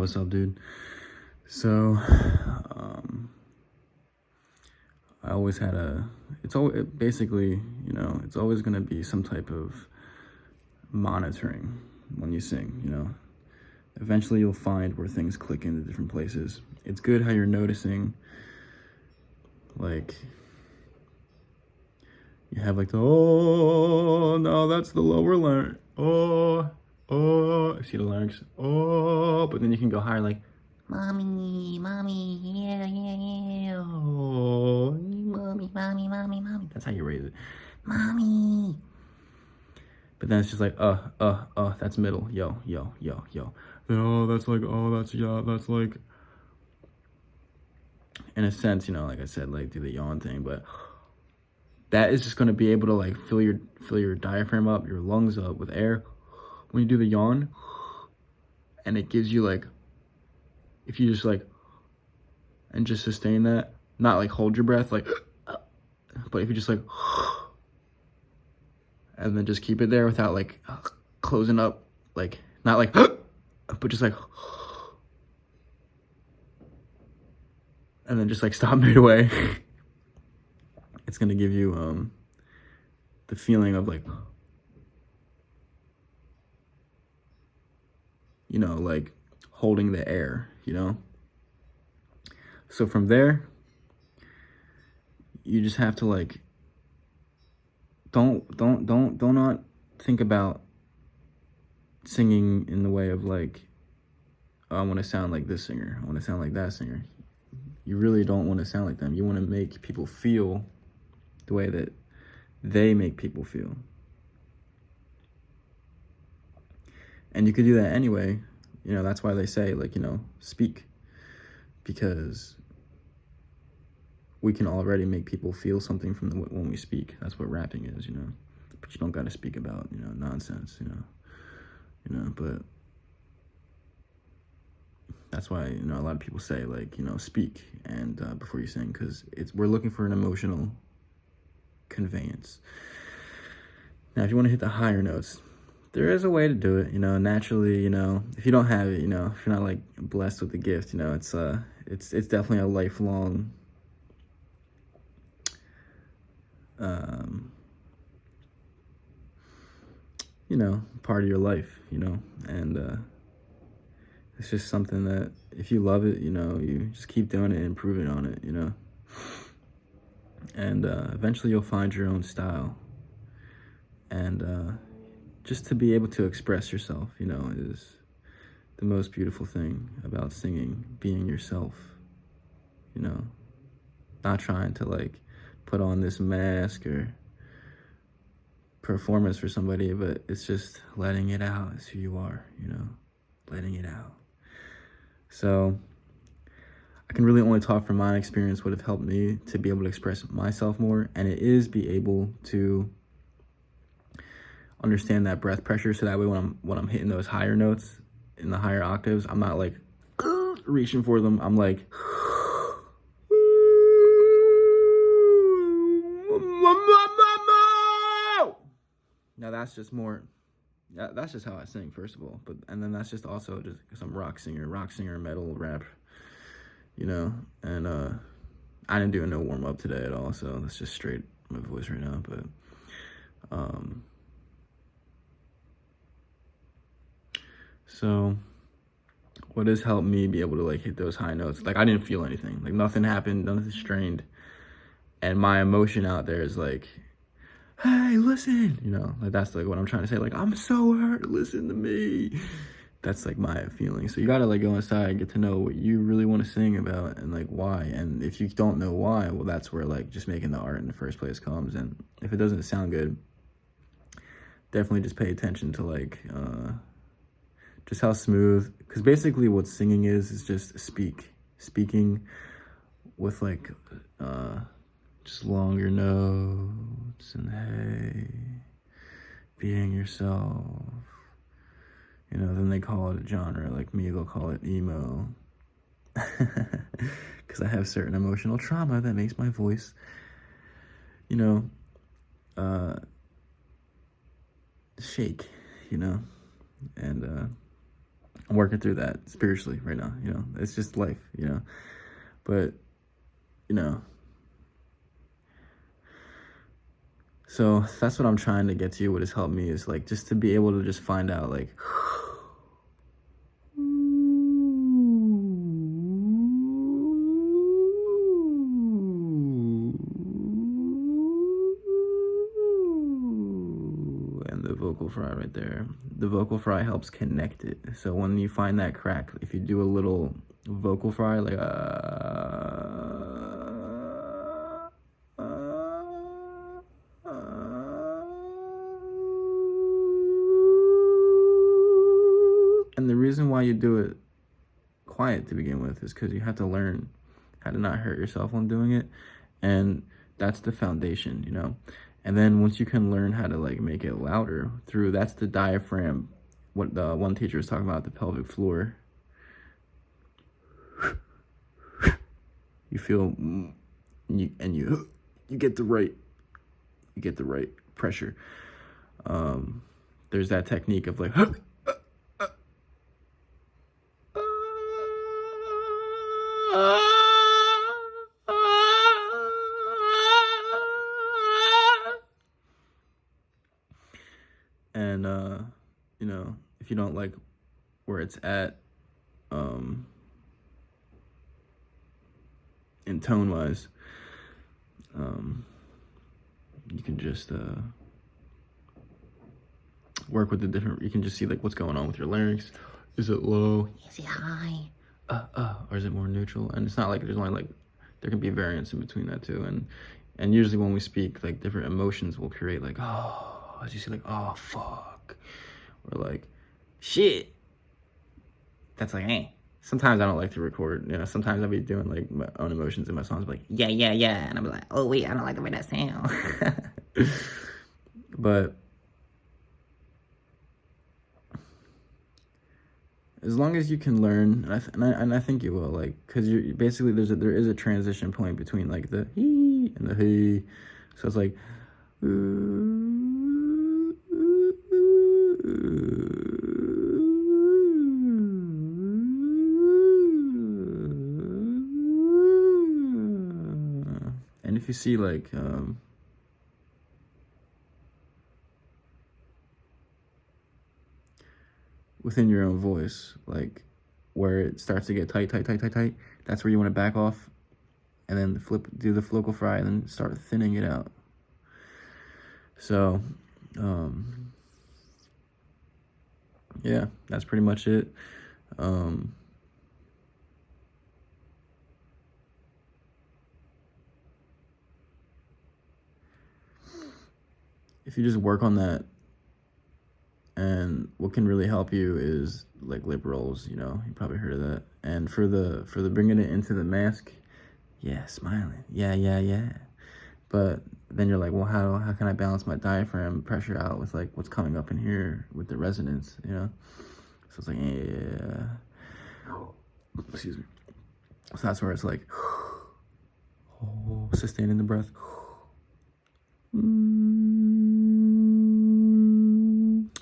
what's up, dude? So, I always had it's always basically, it's always going to be some type of monitoring when you sing. Eventually you'll find where things click into different places. It's good how you're noticing, like, you have like oh, no, that's the lower larynx. Oh, see the larynx. Oh, but then you can go higher, like, mommy, yeah, oh, mommy. That's how you raise it, mommy. But then it's just like, that's middle, yo. Then, that's like, in a sense, like I said, like do the yawn thing, but that is just going to be able to like fill your diaphragm up, your lungs up with air when you do the yawn. And it gives you like, if you just like, and just sustain that, not like hold your breath, like, but if you just like, and then just keep it there without like closing up, like, not like, but just like, and then just like stop midway. It's going to give you the feeling of like, like holding the air, So from there, you just have to like, don't not think about singing in the way of like, oh, I want to sound like this singer, I want to sound like that singer. You really don't want to sound like them. You want to make people feel the way that they make people feel. And you could do that anyway. That's why they say, like, speak. Because we can already make people feel something from when we speak. That's what rapping is, But you don't got to speak about, nonsense, But that's why, a lot of people say, like, speak and before you sing, because we're looking for an emotional conveyance. Now, if you want to hit the higher notes, there is a way to do it, naturally, if you don't have it, if you're not like blessed with the gift, it's definitely a lifelong part of your life, and it's just something that if you love it, you just keep doing it and improving on it, and eventually you'll find your own style. And just to be able to express yourself, is the most beautiful thing about singing, being yourself, not trying to like put on this mask or performance for somebody, but it's just letting it out. It's who you are, letting it out. So I can really only talk from my experience what have helped me to be able to express myself more, and it is be able to understand that breath pressure, so that way when I'm hitting those higher notes in the higher octaves, I'm not like reaching for them. I'm like, now that's just more, that's just how I sing, first of all. And then that's just also just because I'm rock singer, metal, rap, and I didn't do no warm up today at all, so that's just straight my voice right now. But so what has helped me be able to like hit those high notes, like I didn't feel anything, like nothing happened, nothing strained, and my emotion out there is like, hey, listen, like that's like what I'm trying to say, like, I'm so hurt, listen to me. That's like my feeling. So you gotta like go inside and get to know what you really want to sing about and like why. And if you don't know why, well, that's where like just making the art in the first place comes. And if it doesn't sound good, definitely just pay attention to like just how smooth, because basically what singing is just speaking with like just longer notes, and hey, being yourself. Then they call it a genre. Like me, they'll call it emo. Because I have certain emotional trauma that makes my voice, shake, and I'm working through that spiritually right now, you know. It's just life, you know. But, you know, so that's what I'm trying to get to. What has helped me is like just to be able to just find out like and the vocal fry right there. The vocal fry helps connect it. So when you find that crack, if you do a little vocal fry like and the reason why you do it quiet to begin with is because you have to learn how to not hurt yourself when doing it, and that's the foundation, you know. And then once you can learn how to like make it louder through, that's the diaphragm, what the one teacher was talking about, the pelvic floor. You feel you get the right pressure. There's that technique of like and you know, if you don't like where it's at in tone wise, you can just work with the different, you can just see like what's going on with your larynx. Is it low? Is it high? Or is it more neutral? And it's not like there's only like, there can be variance in between that too. And usually when we speak, like different emotions will create like, oh, as you see like, oh, fuck. Or like, shit. That's like, eh. Sometimes I don't like to record, you know, sometimes I'll be doing like my own emotions in my songs, like, yeah. And I'm like, oh wait, I don't like the way that sounds. But as long as you can learn, and I think you will, like, because you basically there is a transition point between like the he and the he, so it's like, and if you see like within your own voice, like where it starts to get tight, that's where you want to back off, and then do the vocal fry, and then start thinning it out. So, yeah, that's pretty much it. If you just work on that, and what can really help you is like lip rolls, you know, you probably heard of that. And for the bringing it into the mask, yeah, smiling, yeah. But then you're like, well, how can I balance my diaphragm pressure out with like what's coming up in here with the resonance, you know? So it's like, yeah, excuse me. So that's where it's like, oh, sustaining the breath.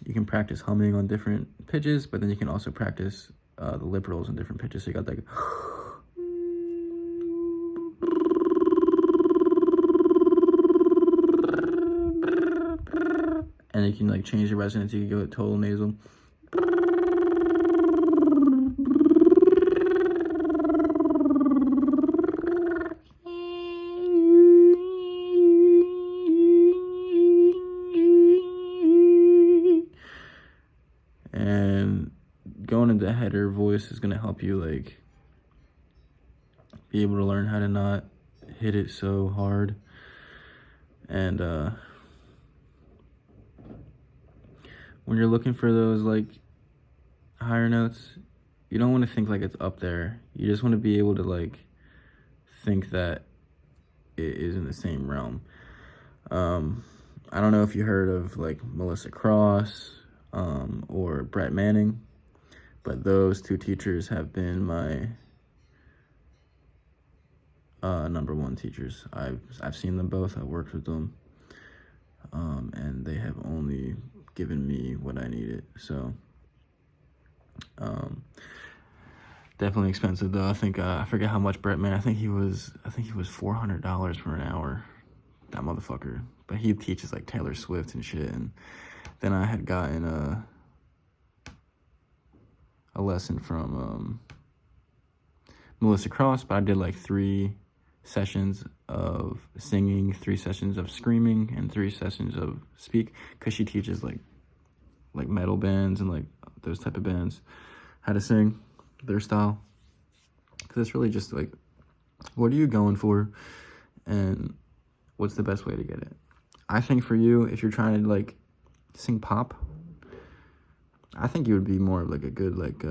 You can practice humming on different pitches, but then you can also practice the lip rolls on different pitches. So you got like, and you can like change the resonance. You can go total nasal. And going into header voice is going to help you like be able to learn how to not hit it so hard. And when you're looking for those like higher notes, you don't want to think like it's up there. You just want to be able to like think that it is in the same realm. I don't know if you heard of like Melissa Cross or Brett Manning, but those two teachers have been my number one teachers. I've seen them both. I've worked with them, and they have only given me what I needed. So Um, Definitely expensive though. I think I forget how much Brett made. I think he was $400 for an hour. That motherfucker. But he teaches like Taylor Swift and shit. And then I had gotten a lesson from Melissa Cross, but I did like 3 sessions of singing, 3 sessions of screaming, and 3 sessions of speak, because she teaches like metal bands and like those type of bands how to sing their style. Because it's really just like, what are you going for, and what's the best way to get it? I think for you, if you're trying to like sing pop, I think you would be more of like a good like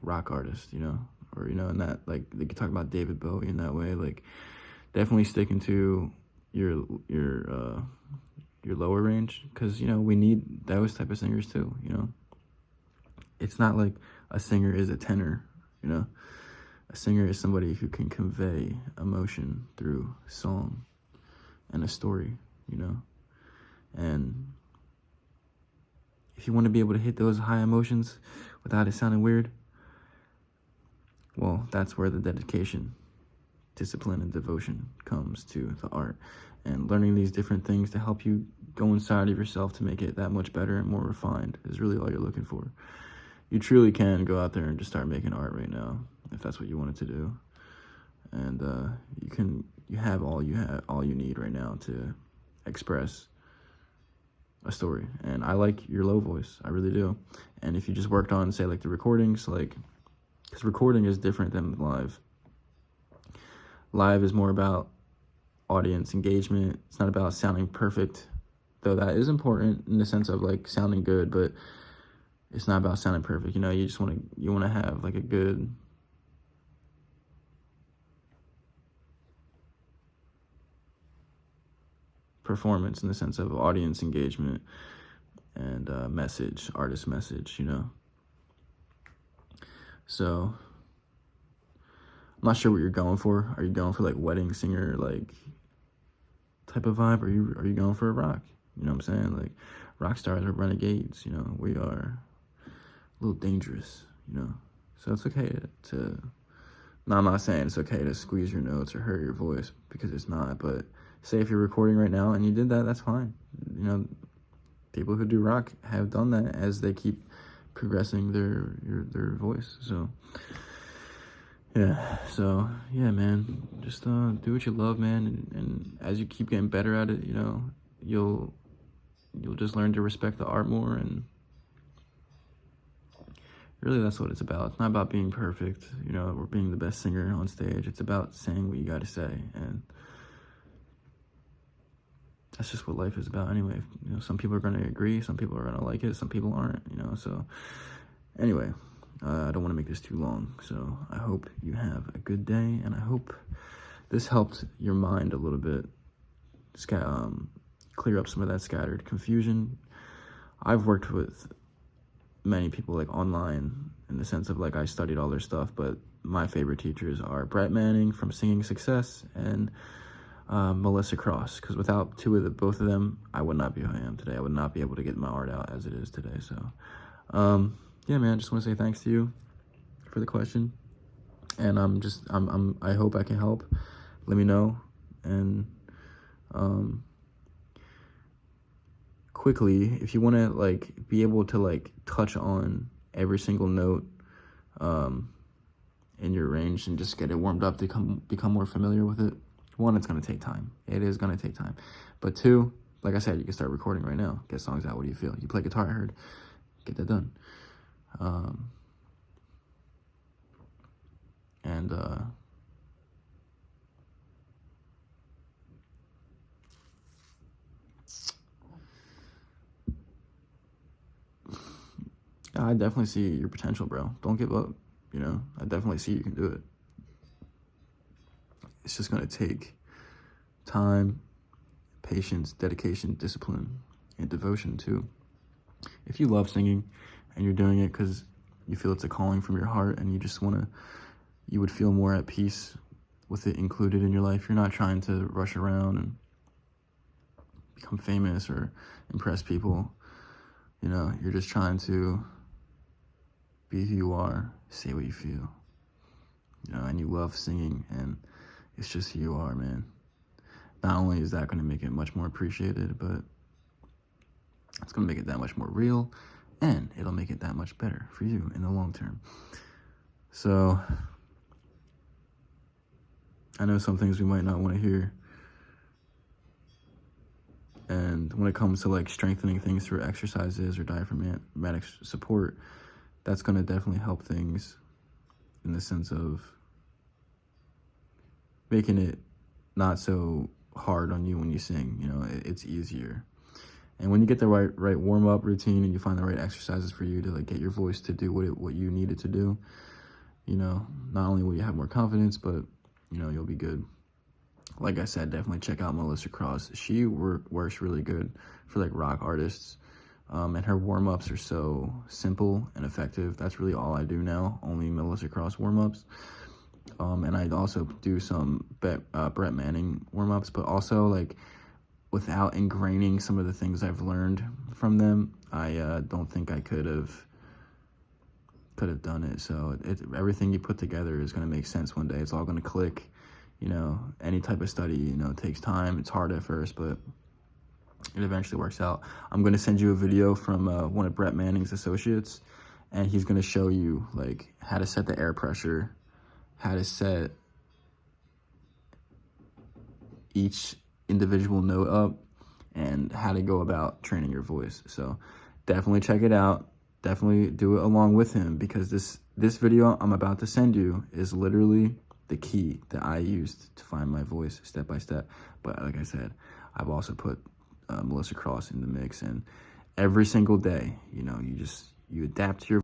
rock artist, you know, or you know, in that like they could talk about David Bowie in that way, like definitely sticking to your lower range, because you know we need those type of singers too. You know, it's not like a singer is a tenor. You know, a singer is somebody who can convey emotion through song and a story. You know, and if you want to be able to hit those high emotions without it sounding weird, well, that's where the dedication, discipline, and devotion comes to the art. And learning these different things to help you go inside of yourself to make it that much better and more refined is really all you're looking for. You truly can go out there and just start making art right now, if that's what you wanted to do. And you have all you need right now to express a story. And I like your low voice, I really do. And if you just worked on, say, like the recordings, like, because recording is different than live. Live is more about audience engagement. It's not about sounding perfect, though that is important in the sense of like sounding good, but it's not about sounding perfect. You know, you just want to have like a good performance in the sense of audience engagement and message, artist message, you know. So I'm not sure what you're going for. Are you going for like wedding singer like type of vibe? Or are you going for a rock? You know what I'm saying? Like rock stars are renegades, you know. We are a little dangerous, you know. So it's okay to no, I'm not saying it's okay to squeeze your notes or hurt your voice, because it's not. But say if you're recording right now and you did that, that's fine. You know, people who do rock have done that as they keep progressing their voice. So yeah, man, just do what you love, man, and as you keep getting better at it, you know, you'll just learn to respect the art more. And really, that's what it's about. It's not about being perfect, you know, or being the best singer on stage. It's about saying what you got to say, and that's just what life is about anyway. You know, some people are going to agree, some people are going to like it, some people aren't, you know. So anyway, I don't want to make this too long, so I hope you have a good day, and I hope this helped your mind a little bit, clear up some of that scattered confusion. I've worked with many people like online in the sense of like I studied all their stuff, but my favorite teachers are Brett Manning from Singing Success and Melissa Cross, because without both of them, I would not be who I am today. I would not be able to get my art out as it is today. So yeah, man, I just want to say thanks to you for the question, and I hope I can help. Let me know. And quickly, if you want to like be able to like touch on every single note in your range and just get it warmed up to become more familiar with it, 1, it's going to take time. It is going to take time. But 2, like I said, you can start recording right now. Get songs out. What do you feel? You play guitar, I heard. Get that done. And I definitely see your potential, bro. Don't give up. You know, I definitely see you can do it. It's just going to take time, patience, dedication, discipline, and devotion too. If you love singing and you're doing it because you feel it's a calling from your heart and you just you would feel more at peace with it included in your life. You're not trying to rush around and become famous or impress people. You know, you're just trying to Be who you are, say what you feel, you know, and you love singing, and it's just who you are, man. Not only is that going to make it much more appreciated, but it's going to make it that much more real, and it'll make it that much better for you in the long term. So I know some things we might not want to hear. And when it comes to like strengthening things through exercises or diaphragmatic support, that's going to definitely help things in the sense of making it not so hard on you when you sing. You know, it's easier. And when you get the right warm-up routine and you find the right exercises for you to like get your voice to do what you need it to do, you know, not only will you have more confidence, but, you know, you'll be good. Like I said, definitely check out Melissa Cross. She works really good for like rock artists. And her warm-ups are so simple and effective. That's really all I do now, only Melissa Cross warm-ups. And I also do some Brett Manning warm-ups, but also like without ingraining some of the things I've learned from them, I don't think I could have done it. So everything you put together is going to make sense one day. It's all going to click. You know, any type of study, you know, takes time. It's hard at first, but it eventually works out. I'm going to send you a video from one of Brett Manning's associates, and he's going to show you like how to set the air pressure, how to set each individual note up, and how to go about training your voice. So definitely check it out. Definitely do it along with him, because this video I'm about to send you is literally the key that I used to find my voice step by step. But like I said, I've also put Melissa Cross in the mix, and every single day, you know, you adapt to your